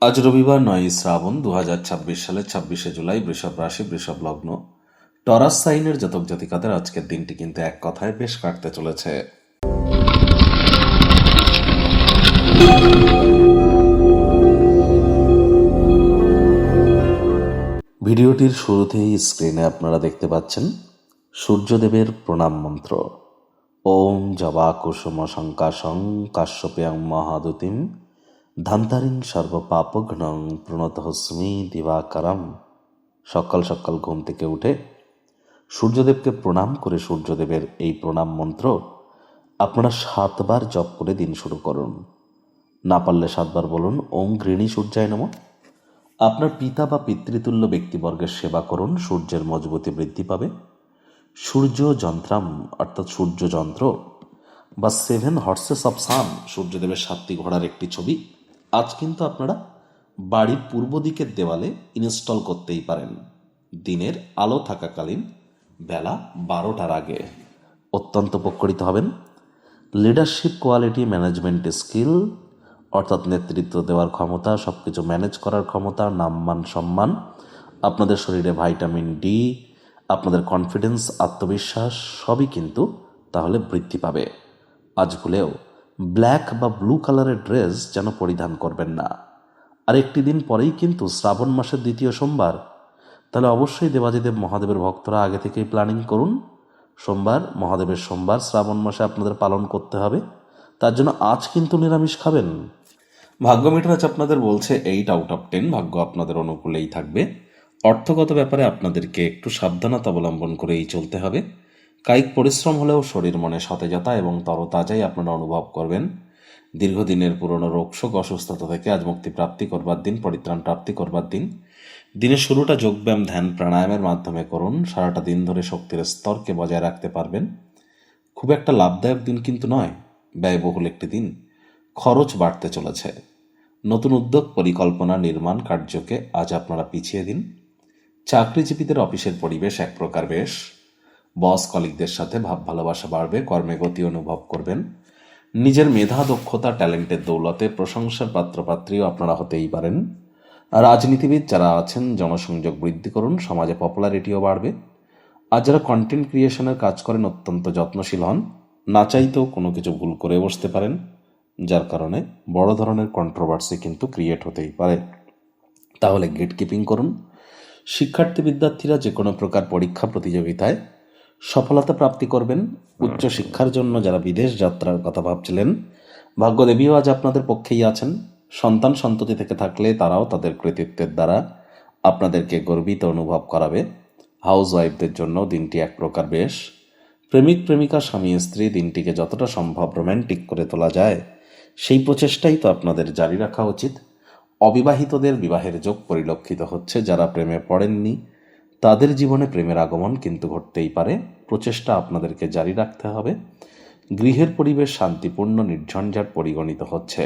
আজ রবিবার 9 শ্রাবণ 2026 সালের 26শে জুলাই। বৃষভ রাশি, বৃষভ লগ্ন, টরাস সাইনের জাতক জাতিকাদের আজকের দিনটি কিন্তু এক কথায় বেশ কাটতে চলেছে। ভিডিওটির শুরুতেই স্ক্রিনে আপনারা দেখতে পাচ্ছেন সূর্যদেবের প্রণাম মন্ত্র। ওম জবা কুসুম শঙ্কাশং কাশ্যপেয়ং মহাদুতিম ধান্তারিং সর্বপাপঘ্নং প্রণতহস্মি দিবাকারম। সকাল সকাল ঘুম থেকে উঠে সূর্যদেবকে প্রণাম করে সূর্যদেবের এই প্রণাম মন্ত্র আপনারা 7 বার জপ করে দিন শুরু করুন। না পারলে 7 বার বলুন ওম গৃহী সূর্যায় নমঃ। আপনার পিতা বা পিতৃতুল্য ব্যক্তিবর্গের সেবা করুন, সূর্যের মজবুতি বৃদ্ধি পাবে। সূর্য যন্ত্রাম অর্থাৎ সূর্য যন্ত্র বা 7 হর্সেস অফ সান, সূর্যদেবের 7টি ঘোড়ার একটি ছবি আজ কিন্তু আপনারা বাড়ির পূর্ব দিকের দেওয়ালে ইনস্টল করতেই পারেন, দিনের আলো থাকাকালীন বেলা 12টার আগে। অত্যন্ত উপকৃত হবেন। লিডারশিপ কোয়ালিটি, ম্যানেজমেন্ট স্কিল অর্থাৎ নেতৃত্ব দেওয়ার ক্ষমতা, সব কিছু ম্যানেজ করার ক্ষমতা, নামমান সম্মান, আপনাদের শরীরে ভাইটামিন ডি, আপনাদের কনফিডেন্স, আত্মবিশ্বাস সবই কিন্তু তাহলে বৃদ্ধি পাবে। আজ ভুলেও ব্ল্যাক বা ব্লু কালারের ড্রেস যেন পরিধান করবেন না। আর একটি দিন পরেই কিন্তু শ্রাবণ মাসের 2য় সোমবার, তাহলে অবশ্যই দেবাদিদেব মহাদেবের ভক্তরা আগে থেকেই প্ল্যানিং করুন। সোমবার, মহাদেবের সোমবার শ্রাবণ মাসে আপনাদের পালন করতে হবে। তার জন্য আজ কিন্তু নিরামিষ খাবেন। ভাগ্য মিটার আপনাদের বলছে 8 আউট অফ 10, ভাগ্য আপনাদের অনুকূলেই থাকবে। অর্থগত ব্যাপারে আপনাদেরকে একটু সাবধানতা অবলম্বন করেই চলতে হবে। কায়িক পরিশ্রম হলেও শরীর মনে সতেজতা এবং তরতাজাই আপনারা অনুভব করবেন। দীর্ঘদিনের পুরনো রোগশোক অসুস্থতা থেকে আজ মুক্তি প্রাপ্তি করবার দিন, পরিত্রাণ প্রাপ্তি করবার দিন। দিনের শুরুটা যোগব্যায়াম, ধ্যান, প্রাণায়ামের মাধ্যমে করুন। সারাটা দিন ধরে শক্তির স্তরকে বজায় রাখতে পারবেন। খুব একটা লাভদায়ক দিন কিন্তু নয়, ব্যয়বহুল একটি দিন। খরচ বাড়তে চলেছে। নতুন উদ্যোগ, পরিকল্পনা, নির্মাণ কার্যকে আজ আপনারা পিছিয়ে দিন। চাকরিজীবীদের অফিসের পরিবেশ এক প্রকার বেশ। বস কলিগদের সাথে ভাব ভালোবাসা বাড়বে, কর্মে গতি অনুভব করবেন। নিজের মেধা, দক্ষতা, ট্যালেন্টের দৌলতে প্রশংসার পাত্রপাত্রীও আপনারা হতেই পারেন। রাজনীতিবিদ যারা আছেন জনসংযোগ বৃদ্ধি করুন, সমাজে পপুলারিটিও বাড়বে। আর যারা কন্টেন্ট ক্রিয়েশনের কাজ করেন অত্যন্ত যত্নশীল হন। না চাইতেও কোনো কিছু ভুল করে বসতে পারেন, যার কারণে বড় ধরনের কন্ট্রোভার্সি কিন্তু ক্রিয়েট হতেই পারে। তাহলে গেট কিপিং করুন। শিক্ষার্থী বিদ্যার্থীরা যে কোনো প্রকার পরীক্ষা প্রতিযোগিতায় সফলতা প্রাপ্তি করবেন। উচ্চশিক্ষার জন্য যারা বিদেশ যাত্রার কথা ভাবছিলেন, ভাগ্যদেবীও আজ আপনাদের পক্ষেই আছেন। সন্তান সন্ততি থেকে থাকলে তারাও তাদের কৃতিত্বের দ্বারা আপনাদেরকে গর্বিত অনুভব করাবে। হাউস ওয়াইফদের জন্য দিনটি এক প্রকার বেশ। প্রেমিক প্রেমিকা, স্বামী স্ত্রী দিনটিকে যতটা সম্ভব রোম্যান্টিক করে তোলা যায় সেই প্রচেষ্টাই তো আপনাদের জারি রাখা উচিত। অবিবাহিতদের বিবাহের যোগ পরিলক্ষিত হচ্ছে। যারা প্রেমে পড়েননি তাদের জীবনে প্রেমের আগমন কিন্তু ঘটতেই পারে। প্রচেষ্টা আপনাদেরকে জারি রাখতে হবে। গৃহের পরিবেশ শান্তিপূর্ণ, নির্ঝঞ্ঝাট পরিগণিত হচ্ছে।